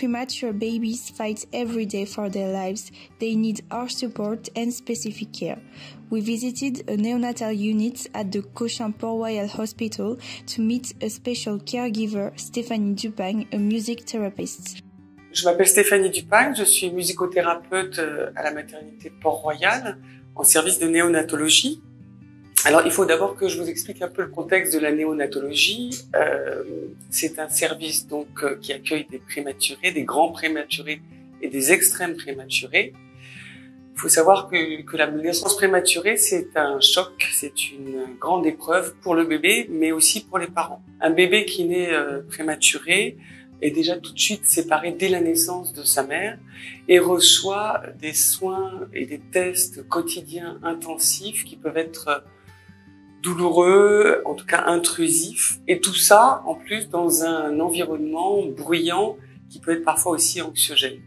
premature babies fight every day for their lives. They need our support and specific care. We visited a neonatal unit at the Cochin Port-Royal Hospital to meet a special caregiver, Stéphanie Dupagne, a music therapist. Je m'appelle Stéphanie Dupagne, je suis musicothérapeute à la maternité Port-Royal en service de néonatologie. Alors, il faut d'abord que je vous explique un peu le contexte de la néonatologie. C'est un service donc qui accueille des prématurés, des grands prématurés et des extrêmes prématurés. Il faut savoir que la naissance prématurée, c'est un choc, c'est une grande épreuve pour le bébé, mais aussi pour les parents. Un bébé qui naît prématuré est déjà tout de suite séparé dès la naissance de sa mère et reçoit des soins et des tests quotidiens intensifs qui peuvent être douloureux, en tout cas intrusif, et tout ça en plus dans un environnement bruyant qui peut être parfois aussi anxiogène.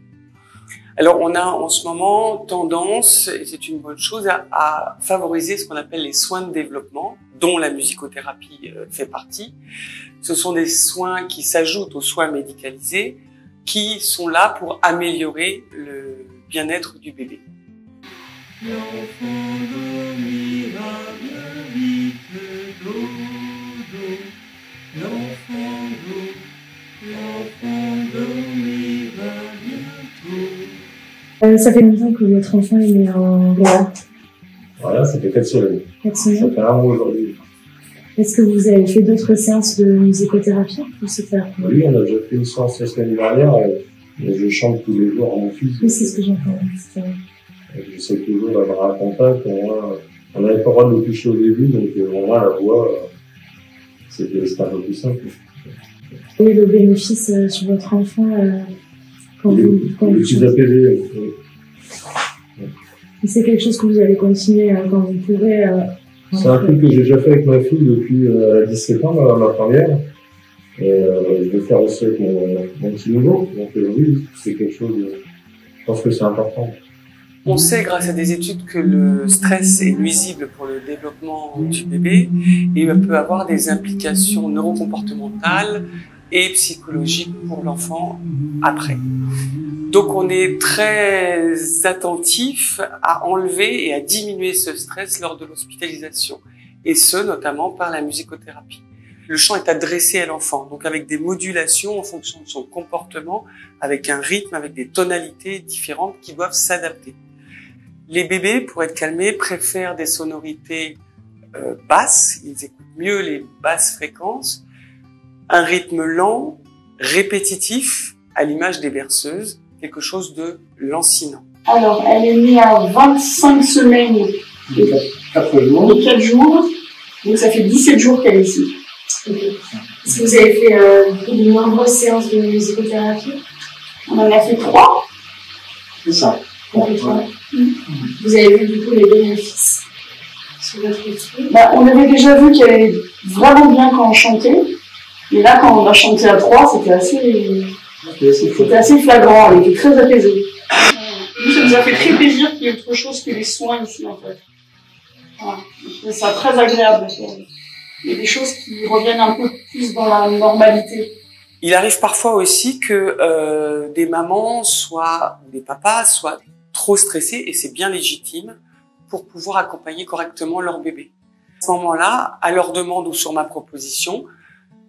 Alors on a en ce moment tendance, et c'est une bonne chose, à favoriser ce qu'on appelle les soins de développement, dont la musicothérapie fait partie. Ce sont des soins qui s'ajoutent aux soins médicalisés, qui sont là pour améliorer le bien-être du bébé. Ça fait longtemps que votre enfant est né en Goa. Voilà, ça fait 4 semaines. 4 semaines. Ça fait un mois aujourd'hui. Est-ce que vous avez fait d'autres séances de musicothérapie pour se faire? Oui, on a déjà fait une séance la semaine dernière. Je chante tous les jours à mon fils. Oui, c'est ce que j'entends. J'essaie toujours d'avoir un contact. On n'avait pas le droit de le toucher au début, donc au moins la voix, c'était un peu plus simple. Et le bénéfice sur votre enfant quand vous plus apaisé. C'est quelque chose que vous allez continuer quand vous pourrez. C'est un truc que j'ai déjà fait avec ma fille depuis 17 ans, ma première. Je vais faire aussi avec mon petit nouveau. Donc oui, c'est quelque chose, je pense que c'est important. On sait grâce à des études que le stress est nuisible pour le développement du bébé et peut avoir des implications neurocomportementales et psychologiques pour l'enfant après. Donc on est très attentif à enlever et à diminuer ce stress lors de l'hospitalisation, et ce notamment par la musicothérapie. Le chant est adressé à l'enfant, donc avec des modulations en fonction de son comportement, avec un rythme, avec des tonalités différentes qui doivent s'adapter. Les bébés, pour être calmés, préfèrent des sonorités basses, ils écoutent mieux les basses fréquences, un rythme lent, répétitif, à l'image des berceuses, quelque chose de lancinant. Alors, elle est née à 25 semaines et 4 jours, donc ça fait 17 jours qu'elle est ici. Est-ce que vous avez fait de nombreuses séances de musicothérapie? On en a fait 3. C'est ça. Vous avez vu du coup les bénéfices sur votre fille? On avait déjà vu qu'elle allait vraiment bien quand on chantait, mais là quand on a chanté à 3, c'était assez flagrant, elle était très apaisée. Nous, ça nous a fait très plaisir qu'il y ait autre chose que les soins ici en fait. Voilà. Je trouve ça très agréable. Il y a des choses qui reviennent un peu plus dans la normalité. Il arrive parfois aussi que des mamans des papas soient trop stressés, et c'est bien légitime, pour pouvoir accompagner correctement leur bébé. À ce moment-là, à leur demande ou sur ma proposition,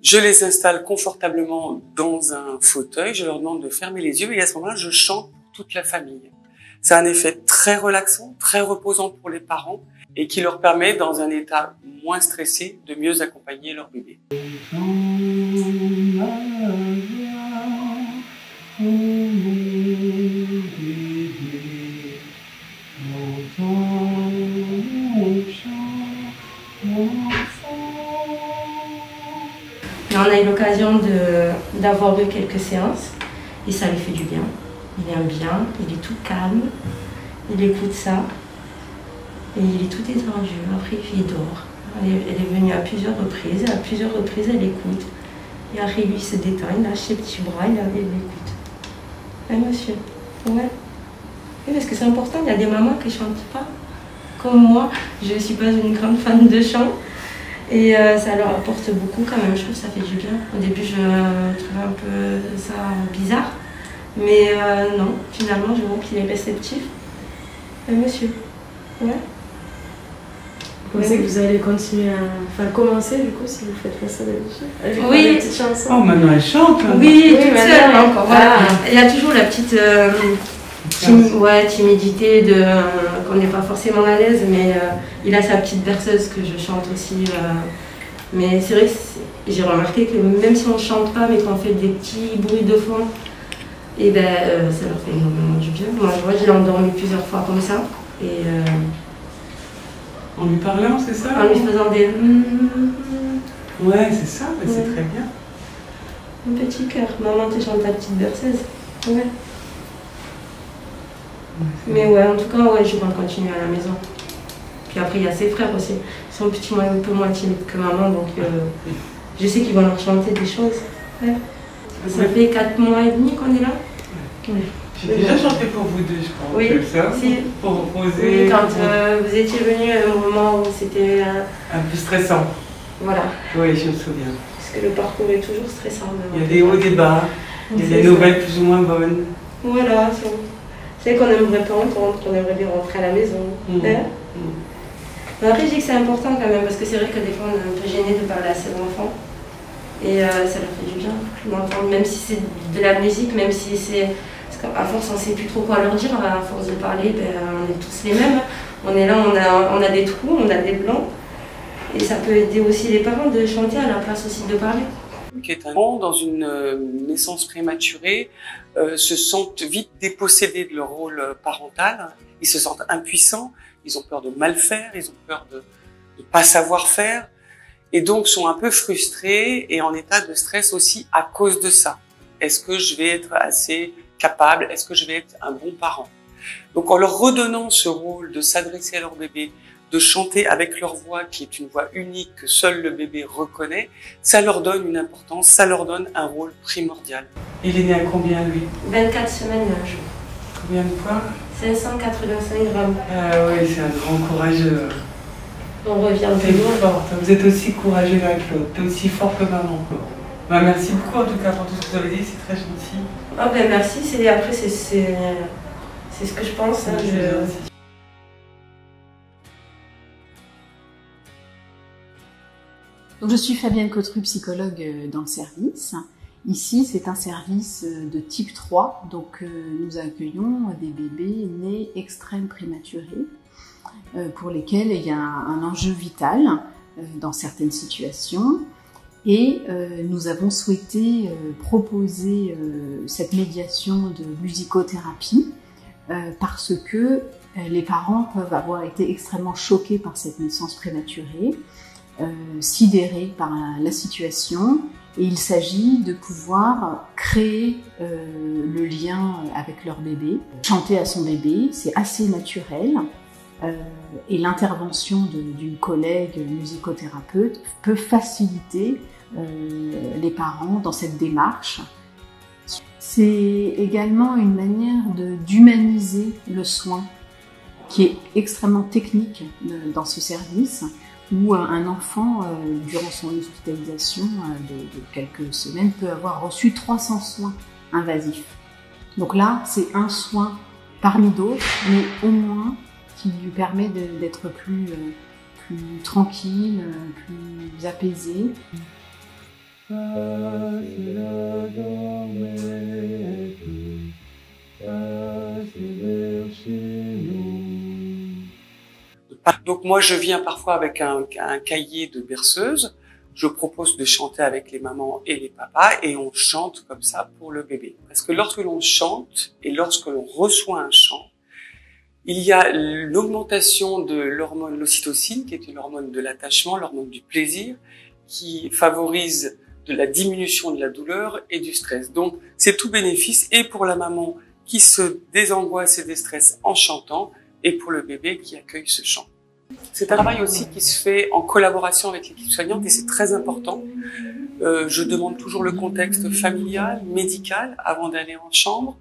je les installe confortablement dans un fauteuil, je leur demande de fermer les yeux et à ce moment-là, je chante pour toute la famille. C'est un effet très relaxant, très reposant pour les parents et qui leur permet, dans un état moins stressé, de mieux accompagner leur bébé. On a eu l'occasion d'avoir eu quelques séances et ça lui fait du bien. Il aime bien, il est tout calme, il écoute ça et il est tout étendu. Après il dort. Elle est venue à plusieurs reprises elle écoute. Et après lui il se détend, il lâche ses petits bras, il écoute. Oui monsieur, ouais. Oui, parce que c'est important, il y a des mamans qui ne chantent pas. Comme moi, je ne suis pas une grande fan de chant. Et ça leur apporte beaucoup quand même, je trouve que ça fait du bien. Au début, je trouvais un peu ça bizarre. Mais non, finalement, je vois qu'il est réceptif. Monsieur, ouais. Vous pensez que vous allez continuer à... Enfin, commencer du coup, si vous faites pas ça d'habitude? Oui. Des petites chansons. Oh, maintenant elle chante. Hein. Oui, toute maintenant, seule encore. Voilà. Ah. Il y a toujours la petite timidité de qu'on n'est pas forcément à l'aise, mais il a sa petite berceuse que je chante aussi. Mais c'est vrai que j'ai remarqué que même si on ne chante pas, mais qu'on fait des petits bruits de fond, et ben ça leur fait énormément du bien. Moi, je vois, j'ai endormi plusieurs fois comme ça. Et en lui parlant, c'est ça? en lui faisant des... Ouais, c'est ça, mais c'est très bien. Un petit cœur. Maman, tu chantes ta petite berceuse. Ouais. Mais ouais, en tout cas, ouais, je compte continuer à la maison. Puis après, il y a ses frères aussi. Ils sont un peu moins timides que maman, donc je sais qu'ils vont leur chanter des choses. Ouais. Ça fait 4 mois et demi qu'on est là. Ouais. J'ai déjà chanté pour vous deux, je crois. Oui, ça, si. Pour reposer. Oui, quand vous étiez venus à un moment où c'était... un peu stressant. Voilà. Oui, je me souviens. Parce que le parcours est toujours stressant. Il y a des hauts, des bas. Il y a des nouvelles plus ou moins bonnes. Voilà. C'est qu'on n'aimerait pas entendre, qu'on aimerait bien rentrer à la maison. Mais après, je dis que c'est important quand même, parce que c'est vrai que des fois, on est un peu gêné de parler à ses enfants. Et ça leur fait du bien d'entendre, même si c'est de la musique, même si c'est... Parce qu'à force, on ne sait plus trop quoi leur dire. À force de parler, on est tous les mêmes. On est là, on a des trous, on a des blancs. Et ça peut aider aussi les parents de chanter à la place aussi de parler. Qui est un enfant dans une naissance prématurée se sentent vite dépossédés de leur rôle parental. Ils se sentent impuissants, ils ont peur de mal faire, ils ont peur de ne pas savoir faire. Et donc sont un peu frustrés et en état de stress aussi à cause de ça. Est-ce que je vais être assez capable? Est-ce que je vais être un bon parent? Donc en leur redonnant ce rôle de s'adresser à leur bébé, de chanter avec leur voix qui est une voix unique que seul le bébé reconnaît, ça leur donne une importance, ça leur donne un rôle primordial. Il est né à combien lui? 24 semaines et un jour. Combien de poids? 585 grammes. Ah oui, c'est un grand courageux. On revient T'es forte, vous êtes aussi courageux l'un que l'autre, t'es aussi fort que maman. Bah, merci beaucoup en tout cas pour tout ce que vous avez dit, c'est très gentil. Ah ben merci, après c'est ce que je pense. Hein, Donc, je suis Fabienne Cotru, psychologue dans le service. Ici, c'est un service de type 3, donc nous accueillons des bébés nés extrêmes prématurés pour lesquels il y a un enjeu vital dans certaines situations. Et nous avons souhaité proposer cette médiation de musicothérapie parce que les parents peuvent avoir été extrêmement choqués par cette naissance prématurée, sidérés par la situation, et il s'agit de pouvoir créer le lien avec leur bébé. Chanter à son bébé, c'est assez naturel, et l'intervention d'une collègue musicothérapeute peut faciliter les parents dans cette démarche. C'est également une manière d'humaniser le soin qui est extrêmement technique dans ce service, où un enfant, durant son hospitalisation de quelques semaines, peut avoir reçu 300 soins invasifs. Donc là, c'est un soin parmi d'autres, mais au moins qui lui permet d'être plus tranquille, plus apaisé. Donc moi je viens parfois avec un cahier de berceuse, je propose de chanter avec les mamans et les papas et on chante comme ça pour le bébé. Parce que lorsque l'on chante et lorsque l'on reçoit un chant, il y a l'augmentation de l'hormone l'ocytocine, qui est une hormone de l'attachement, l'hormone du plaisir, qui favorise de la diminution de la douleur et du stress. Donc c'est tout bénéfice et pour la maman qui se désangoisse et déstresse en chantant et pour le bébé qui accueille ce chant. C'est un travail aussi qui se fait en collaboration avec l'équipe soignante et c'est très important. Je demande toujours le contexte familial, médical avant d'aller en chambre.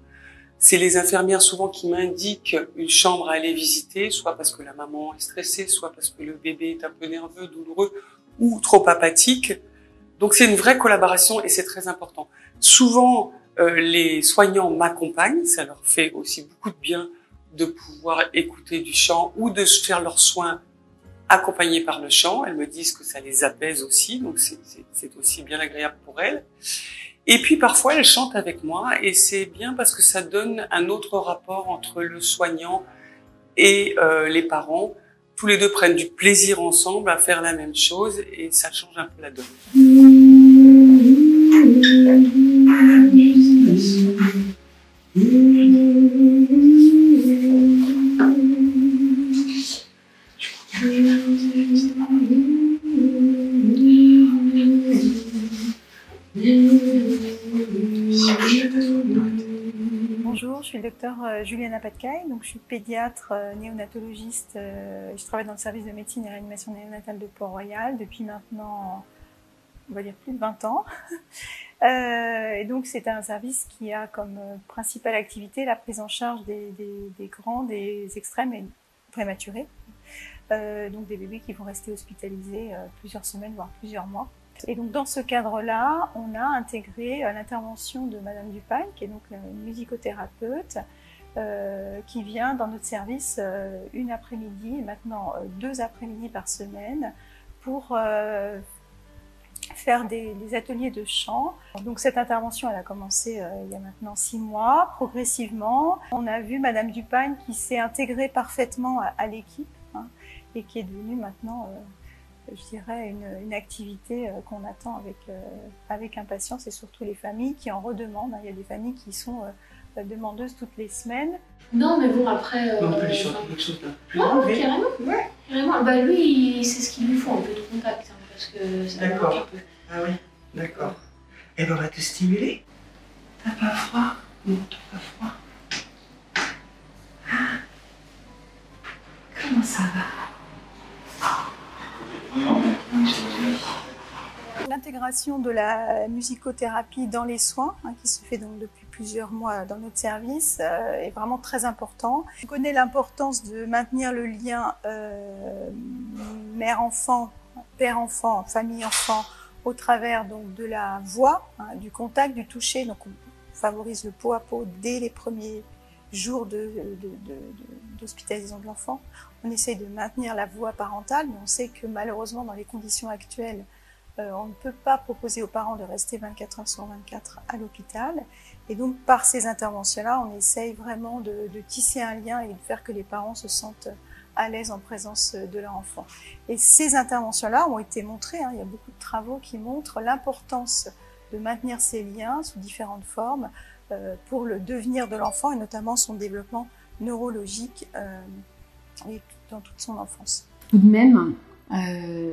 C'est les infirmières souvent qui m'indiquent une chambre à aller visiter, soit parce que la maman est stressée, soit parce que le bébé est un peu nerveux, douloureux ou trop apathique. Donc c'est une vraie collaboration et c'est très important. Souvent, Les soignants m'accompagnent, ça leur fait aussi beaucoup de bien de pouvoir écouter du chant ou de faire leurs soins accompagnés par le chant. Elles me disent que ça les apaise aussi, donc c'est aussi bien agréable pour elles. Et puis parfois elles chantent avec moi et c'est bien parce que ça donne un autre rapport entre le soignant et les parents. Tous les deux prennent du plaisir ensemble à faire la même chose et ça change un peu la donne. Bonjour, je suis le docteur Juliana Patcaille, donc je suis pédiatre, néonatologiste, je travaille dans le service de médecine et réanimation néonatale de Port-Royal depuis maintenant, on va dire plus de 20 ans. Et donc c'est un service qui a comme principale activité la prise en charge des grands, des extrêmes et prématurés, donc des bébés qui vont rester hospitalisés plusieurs semaines voire plusieurs mois. Et donc dans ce cadre-là, on a intégré l'intervention de Madame Dupagne, qui est donc une musicothérapeute, qui vient dans notre service une après-midi, et maintenant 2 après-midi par semaine, pour faire des ateliers de chant. Donc cette intervention, elle a commencé il y a maintenant 6 mois, progressivement. On a vu Madame Dupagne qui s'est intégrée parfaitement à l'équipe, hein, et qui est devenue maintenant je dirais une activité qu'on attend avec impatience, et surtout les familles qui en redemandent. Il y a des familles qui sont demandeuses toutes les semaines. Non, mais bon, après... On peut lui chanter quelque chose d'un plus ouais, carrément. Ouais. Carrément. Bah, lui, c'est ce qu'il lui faut, un peu de contact, hein, parce que ça d'accord. manque un peu. Ah oui, d'accord. Elle va te stimuler. T'as pas froid? Non, t'as pas froid. Ah. Comment ça va? L'intégration de la musicothérapie dans les soins, hein, qui se fait donc depuis plusieurs mois dans notre service, est vraiment très important. On connaît l'importance de maintenir le lien mère-enfant, père-enfant, famille-enfant, au travers donc de la voix, hein, du contact, du toucher. Donc on favorise le pot à pot dès les premiers jours d'hospitalisation de l'enfant. On essaye de maintenir la voix parentale, mais on sait que malheureusement dans les conditions actuelles, on ne peut pas proposer aux parents de rester 24 heures sur 24 à l'hôpital. Et donc par ces interventions-là, on essaye vraiment de tisser un lien et de faire que les parents se sentent à l'aise en présence de leur enfant. Et ces interventions-là ont été montrées, hein, il y a beaucoup de travaux qui montrent l'importance de maintenir ces liens sous différentes formes pour le devenir de l'enfant et notamment son développement neurologique et dans toute son enfance. Tout de même,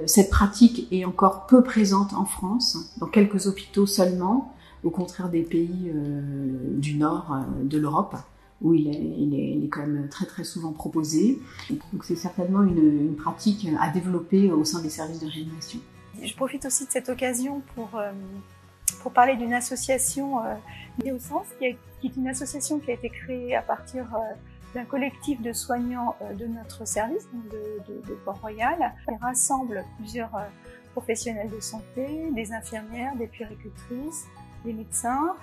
cette pratique est encore peu présente en France, dans quelques hôpitaux seulement, au contraire des pays du nord de l'Europe, où il est quand même très très souvent proposé. Donc c'est certainement une pratique à développer au sein des services de réanimation. Je profite aussi de cette occasion pour parler d'une association Néosens, qui est une association qui a été créée à partir d'un collectif de soignants de notre service, de Port-Royal. Elle rassemble plusieurs professionnels de santé, des infirmières, des puéricultrices, des médecins,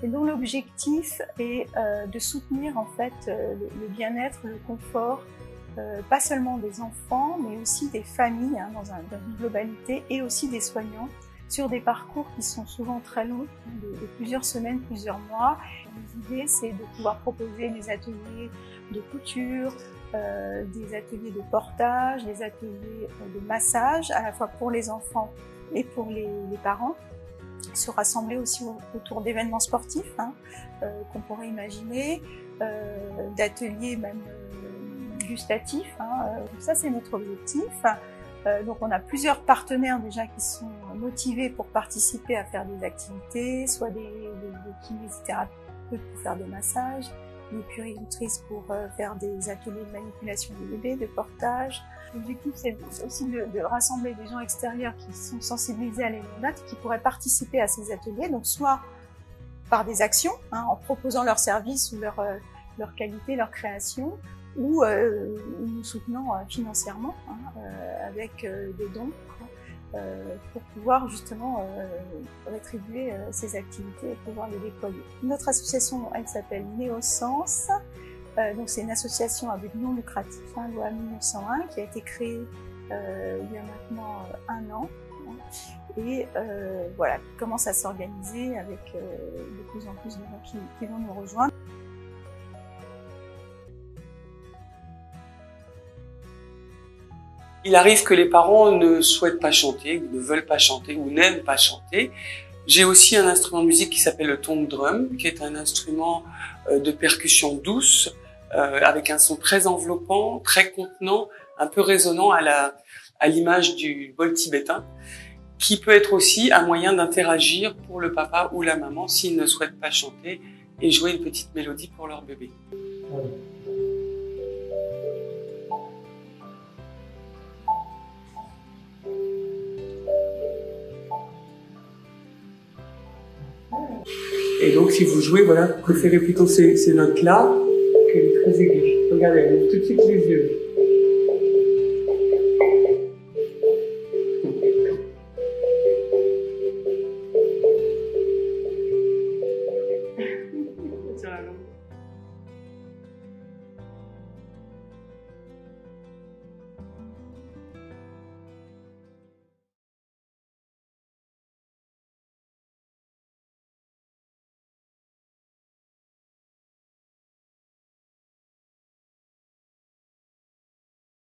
et dont l'objectif est de soutenir en fait le bien-être, le confort, pas seulement des enfants, mais aussi des familles, hein, dans une globalité, et aussi des soignants, sur des parcours qui sont souvent très longs, de plusieurs semaines, plusieurs mois. L'idée, c'est de pouvoir proposer des ateliers de couture, des ateliers de portage, des ateliers de massage, à la fois pour les enfants et pour les parents. Se rassembler aussi autour d'événements sportifs, hein, qu'on pourrait imaginer, d'ateliers même gustatifs. Hein, ça, c'est notre objectif. Donc on a plusieurs partenaires déjà qui sont motivés pour participer à faire des activités, soit des kinésithérapeutes pour faire des massages, des puéricultrices pour faire des ateliers de manipulation des bébés, de portage. L'objectif, c'est aussi de rassembler des gens extérieurs qui sont sensibilisés à l'énéonat, qui pourraient participer à ces ateliers, donc soit par des actions, hein, en proposant leurs services ou leur qualité, leur création, ou nous soutenant financièrement, hein, avec des dons, pour pouvoir justement rétribuer ces activités et pouvoir les déployer. Notre association, elle s'appelle Néosens. Donc c'est une association à but non lucratif, loi 1901, qui a été créée il y a maintenant 1 an. Et voilà, qui commence à s'organiser avec de plus en plus de gens qui vont nous rejoindre. Il arrive que les parents ne souhaitent pas chanter, ou ne veulent pas chanter, ou n'aiment pas chanter. J'ai aussi un instrument de musique qui s'appelle le tone drum, qui est un instrument de percussion douce, avec un son très enveloppant, très contenant, un peu résonnant à l'image du bol tibétain, qui peut être aussi un moyen d'interagir pour le papa ou la maman s'ils ne souhaitent pas chanter et jouer une petite mélodie pour leur bébé. Et donc, si vous jouez, voilà, préférez plutôt ces notes-là que les très aiguës. Regardez, elle ouvre tout de suite les yeux.